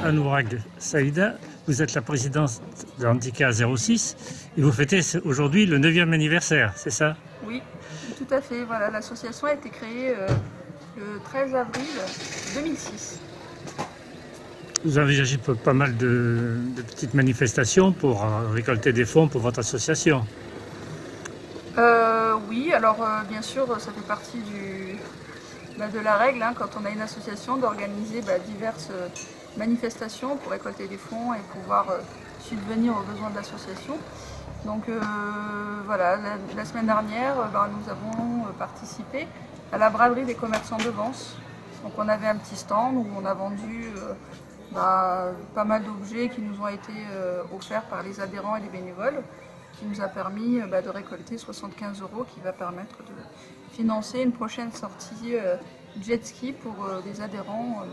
Anourag Saïda, vous êtes la présidente de Handicap 06 et vous fêtez aujourd'hui le 9e anniversaire, c'est ça? Oui, tout à fait. Voilà, l'association a été créée le 13 avril 2006. Vous envisagez pas mal de petites manifestations pour récolter des fonds pour votre association? Oui, alors bien sûr, ça fait partie de la règle, hein, quand on a une association, d'organiser diverses manifestations pour récolter des fonds et pouvoir subvenir aux besoins de l'association. Donc voilà, la semaine dernière, nous avons participé à la braderie des commerçants de Vence. Donc on avait un petit stand où on a vendu pas mal d'objets qui nous ont été offerts par les adhérents et les bénévoles, qui nous a permis de récolter 75 € qui va permettre de financer une prochaine sortie jet ski pour les adhérents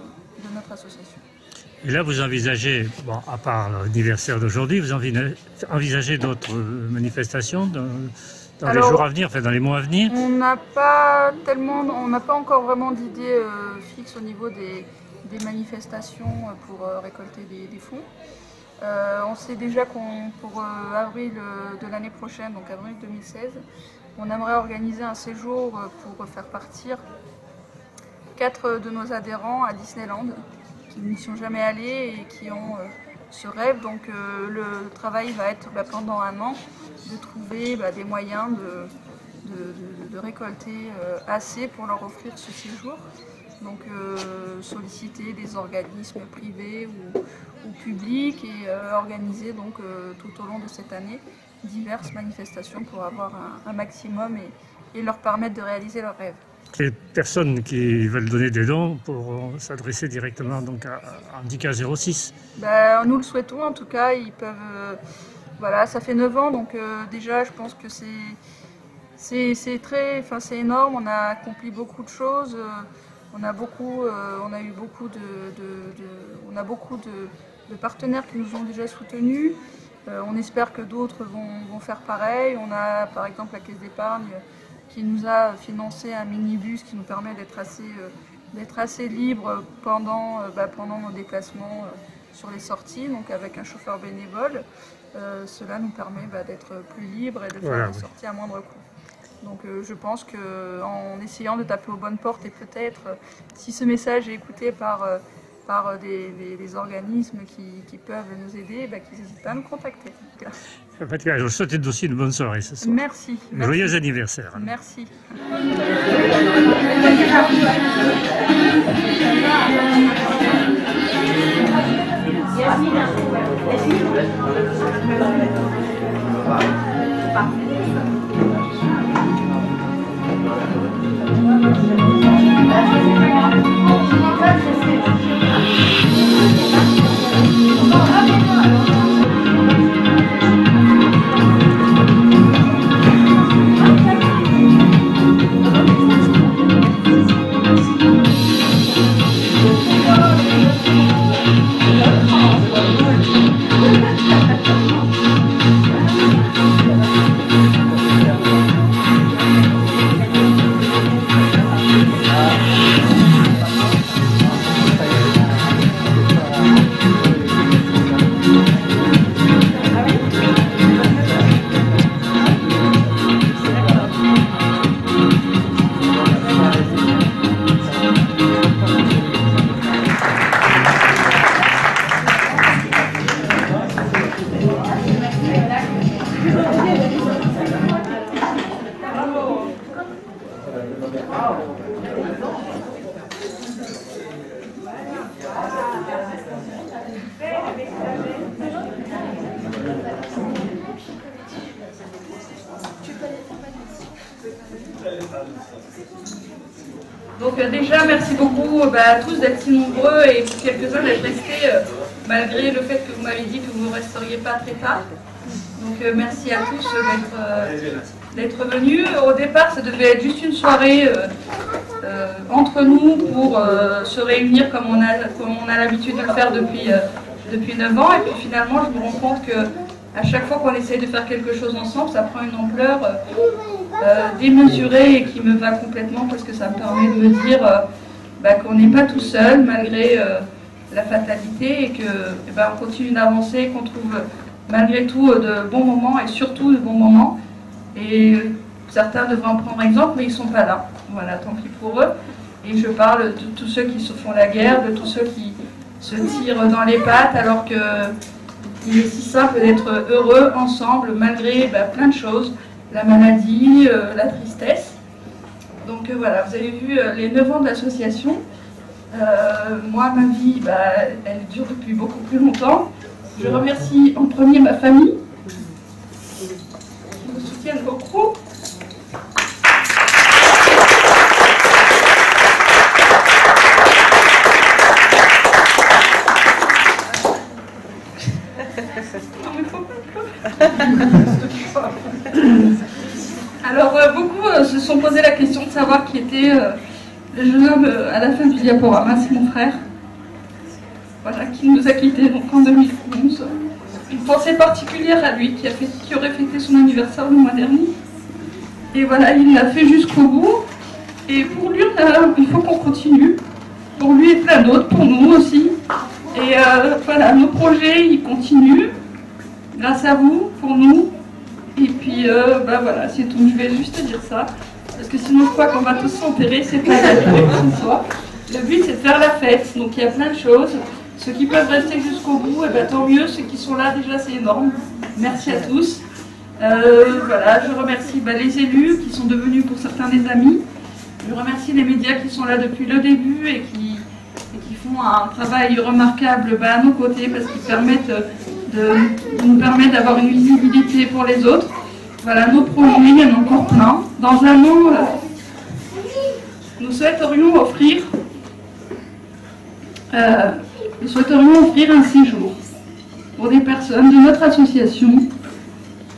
de notre association. Et là, vous envisagez, bon, à part l'anniversaire d'aujourd'hui, vous envisagez d'autres manifestations dans les jours à venir, enfin dans les mois à venir? On n'a pas encore vraiment d'idée fixe au niveau des manifestations pour récolter des fonds. On sait déjà pour avril de l'année prochaine, donc avril 2016, on aimerait organiser un séjour pour faire partir 4 de nos adhérents à Disneyland, qui n'y sont jamais allés et qui ont ce rêve. Donc le travail va être pendant un an de trouver des moyens de récolter assez pour leur offrir ce séjour. Donc solliciter des organismes privés ou publics et organiser donc tout au long de cette année diverses manifestations pour avoir un maximum et leur permettre de réaliser leurs rêves. Les personnes qui veulent donner des dons pourront s'adresser directement donc à Handicap 06. Nous le souhaitons, en tout cas, ils peuvent. Voilà, ça fait 9 ans, donc déjà, je pense que c'est énorme. On a accompli beaucoup de choses. On a eu beaucoup de partenaires qui nous ont déjà soutenus. On espère que d'autres vont faire pareil. On a par exemple la Caisse d'épargne qui nous a financé un minibus qui nous permet d'être assez libre pendant nos déplacements sur les sorties, donc avec un chauffeur bénévole. Cela nous permet d'être plus libre et de faire des sorties à moindre coût. Donc je pense qu'en essayant de taper aux bonnes portes et peut-être, si ce message est écouté par des organismes qui peuvent nous aider, qu'ils n'hésitent pas à nous contacter. En fait, je vous souhaite aussi une bonne soirée ce soir. Merci. Joyeux anniversaire. Merci. Donc déjà, merci beaucoup à tous d'être si nombreux et pour quelques-uns d'être restés malgré le fait que vous m'avez dit que vous ne resteriez pas très tard. Donc merci à tous d'être venus. Au départ, ça devait être juste une soirée entre nous pour se réunir comme on a l'habitude de le faire depuis 9 ans. Et puis finalement, je me rends compte que à chaque fois qu'on essaye de faire quelque chose ensemble, ça prend une ampleur démesurée et qui me va complètement parce que ça me permet de me dire qu'on n'est pas tout seul malgré la fatalité et que on continue d'avancer, qu'on trouve malgré tout de bons moments et surtout de bons moments. Et certains devraient en prendre exemple, mais ils ne sont pas là. Voilà, tant pis pour eux. Et je parle de tous ceux qui se font la guerre, de tous ceux qui se tirent dans les pattes alors qu'il est si simple d'être heureux ensemble malgré plein de choses, la maladie, la tristesse. Donc voilà, vous avez vu les 9 ans de l'association. Moi, ma vie, elle dure depuis beaucoup plus longtemps. Je remercie en premier ma famille qui me soutiennent beaucoup. Alors, beaucoup se sont posé la question de savoir qui était le jeune homme à la fin du diaporama. C'est mon frère, voilà, qui nous a quittés donc, en 2011. Une pensée particulière à lui, qui aurait fêté son anniversaire le mois dernier. Et voilà, il l'a fait jusqu'au bout. Et pour lui, il faut qu'on continue. Pour lui et plein d'autres, pour nous aussi. Et voilà, nos projets, ils continuent. Grâce à vous, pour nous. Et puis, voilà, c'est tout. Je vais juste dire ça. Parce que sinon, je crois qu'on va tous s'enterrer. C'est pas la ce soir. Le but, c'est de faire la fête. Donc, il y a plein de choses. Ceux qui peuvent rester jusqu'au bout, tant mieux. Ceux qui sont là, déjà, c'est énorme. Merci à tous. Voilà, je remercie les élus qui sont devenus pour certains des amis. Je remercie les médias qui sont là depuis le début et qui font un travail remarquable à nos côtés parce qu'ils permettent nous permettent d'avoir une visibilité pour les autres. Voilà, nos projets, il y en a encore plein. Dans un an, nous souhaiterions offrir un séjour pour des personnes de notre association.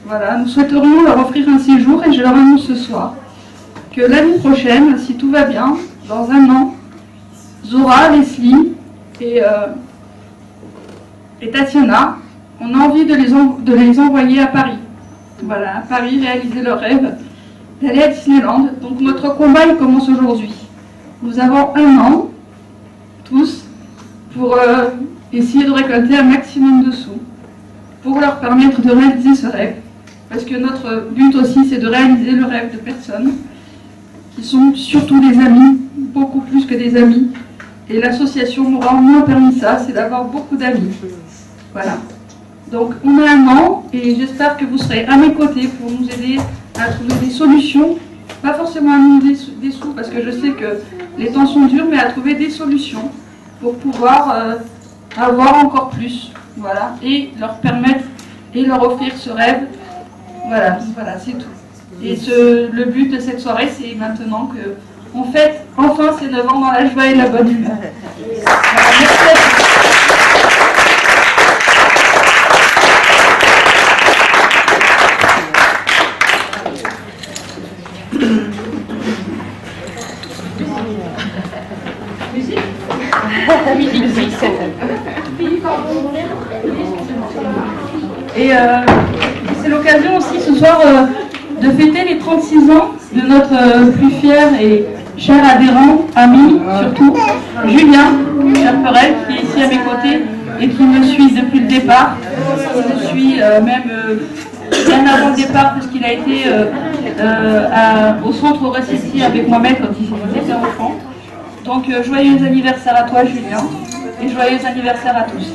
Voilà, nous souhaiterions leur offrir un séjour et je leur annonce ce soir que l'année prochaine, si tout va bien, dans un an, Zora, Leslie et Tatiana, on a envie de les envoyer à Paris. Voilà, à Paris, réaliser leur rêve d'aller à Disneyland. Donc notre combat, il commence aujourd'hui. Nous avons un an, tous, pour essayer de récolter un maximum de sous, pour leur permettre de réaliser ce rêve. Parce que notre but aussi, c'est de réaliser le rêve de personnes qui sont surtout des amis, beaucoup plus que des amis. Et l'association m'aura au moins permis ça, c'est d'avoir beaucoup d'amis. Voilà. Donc on a un an et j'espère que vous serez à mes côtés pour nous aider à trouver des solutions. Pas forcément à nous des sous parce que je sais que les temps sont durs, mais à trouver des solutions pour pouvoir avoir encore plus. Voilà. Et leur permettre et leur offrir ce rêve. Voilà, voilà, c'est tout. Et le but de cette soirée, c'est maintenant qu'on fête enfin ces 9 ans dans la joie et la bonne humeur. Voilà, merci à tous. Et c'est l'occasion aussi ce soir de fêter les 36 ans de notre plus fier et cher adhérent, ami surtout, Julien Cherperel, qui est ici à mes côtés et qui me suit depuis le départ. Il me suit même bien avant le départ parce qu'il a été au centre Ressuscité avec Mohamed quand il était enfant. Donc joyeux anniversaire à toi Julien et joyeux anniversaire à tous.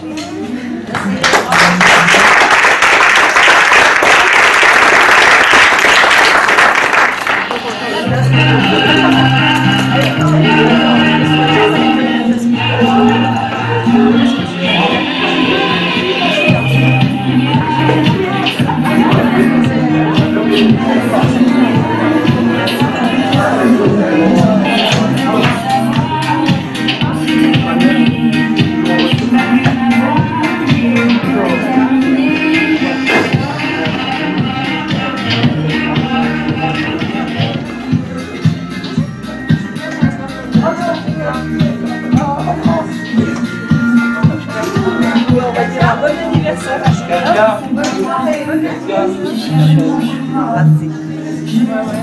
Ouais, ouais.